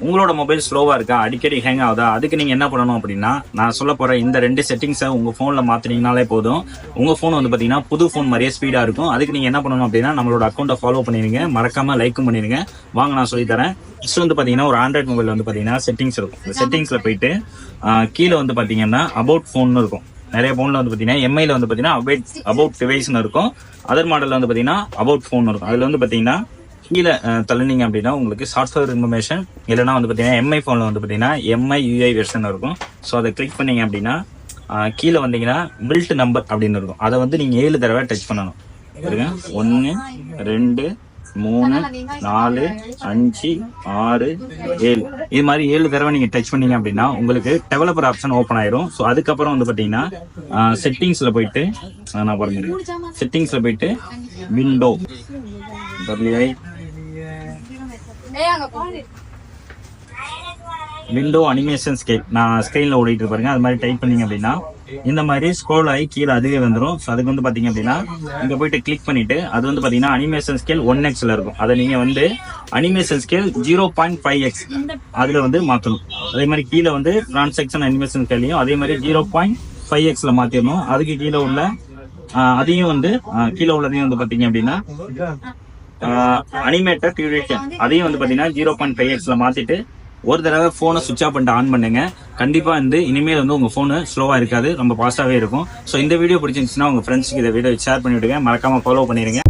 உங்களோட மொபைல் ஸ்லோவா இருக்கா, அடிக்கடி ஹேங் ஆகுதா, அதுக்கு நீங்க என்ன பண்ணணும் அப்படின்னா, நான் சொல்ல போற இந்த 2 செட்டிங்ஸை உங்க போன்ல மாத்தினீங்கனாலே போதும். உங்க போன் வந்து பாத்தீங்கன்னா புது போன் மாதிரியே ஸ்பீடா இருக்கும். அதுக்கு நீங்க என்ன பண்ணணும் அப்படின்னா, நம்மளோட அக்கௌண்ட்டை ஃபாலோ பண்ணிருங்க, மறக்காம லைக்கும் பண்ணிருங்க. வாங்க நான் சொல்லி தரேன். ஃபர்ஸ்ட் வந்து பாத்தீங்கன்னா ஒரு ஆண்ட்ராய்ட் மொபைல் வந்து பாத்தீங்கன்னா செட்டிங்ஸ் இருக்கும். இந்த செட்டிங்ஸ்ல போயிட்டு கீழே வந்து பாத்தீங்கன்னா அபவுட் போன் இருக்கும். நிறைய போன்ல வந்து பாத்தீங்கன்னா எம்ஐல வந்து பாத்தீங்கன்னா அபவுட் டிவைஸ்னு இருக்கும். அதர் மாடல்ல வந்து பாத்தீங்கன்னா அபவுட் போன் இருக்கும். அதுல வந்து பாத்தீங்கன்னா கீழே தள்ளினீங்க அப்படின்னா உங்களுக்கு சாஃப்ட்வேர் இன்ஃபர்மேஷன், இல்லைனா வந்து பார்த்தீங்கன்னா எம்ஐ ஃபோனில் வந்து பார்த்தீங்கன்னா எம்ஐ யூஐ வெர்ஷன் இருக்கும். ஸோ அதை கிளிக் பண்ணீங்க அப்படின்னா கீழே வந்தீங்கன்னா பில்ட் நம்பர் அப்படின்னு இருக்கும். அதை வந்து நீங்கள் 7 தடவை டச் பண்ணணும். பாருங்க, 1 2 3 4 5 6 7 இது மாதிரி 7 தடவை நீங்கள் டச் பண்ணீங்க அப்படின்னா உங்களுக்கு டெவலப்பர் ஆப்ஷன் ஓப்பன் ஆயிரும். ஸோ அதுக்கப்புறம் வந்து பார்த்தீங்கன்னா செட்டிங்ஸில் போயிட்டு நான் பாருங்க, செட்டிங்ஸில் போயிட்டு விண்டோ விண்டோ அனிமேஷன் ஸ்கேல் நான் ஸ்கிரீன்ல ஓடிட்டு பாருங்க. அது மாதிரி டைப் பண்ணீங்க அப்படின்னா இந்த மாதிரி ஸ்க்ரோல் ஆகி கீழே அதுவே வந்துடும். ஸோ அதுக்கு வந்து பாத்தீங்க அப்படின்னா இங்க போயிட்டு கிளிக் பண்ணிட்டு அது வந்து பாத்தீங்கன்னா அனிமேஷன் ஸ்கேல் 1x இருக்கும். அதை நீங்க வந்து அனிமேஷன் ஸ்கேல் 0.5x அதுல வந்து மாத்தணும். அதே மாதிரி கீழே வந்து டிரான்சாக்ஷன் அனிமேஷன் ஸ்கேலையும் அதே மாதிரி 0.5x மாத்திடணும். அதுக்கு கீழே உள்ள அதையும் வந்து கீழே உள்ளதையும் வந்து பாத்தீங்க அப்படின்னா அனிமேட்டட் டியூரேஷன் அதையும் வந்து பாத்தீங்கன்னா 0.5x மாத்திட்டு ஒரு தடவை போனை சுவிட்ச் ஆஃப் பண்ணிட்டு ஆன் பண்ணுங்க. கண்டிப்பா வந்து இனிமேல் வந்து உங்க போனு ஸ்லோவா இருக்காது, ரொம்ப பாஸ்டாவே இருக்கும். ஸோ இந்த வீடியோ பிடிச்சிருந்துச்சுன்னா உங்க ஃப்ரெண்ட்ஸ்க்கு இந்த வீடியோ ஷேர் பண்ணிவிடுங்க, மறக்காம ஃபாலோ பண்ணிடுங்க.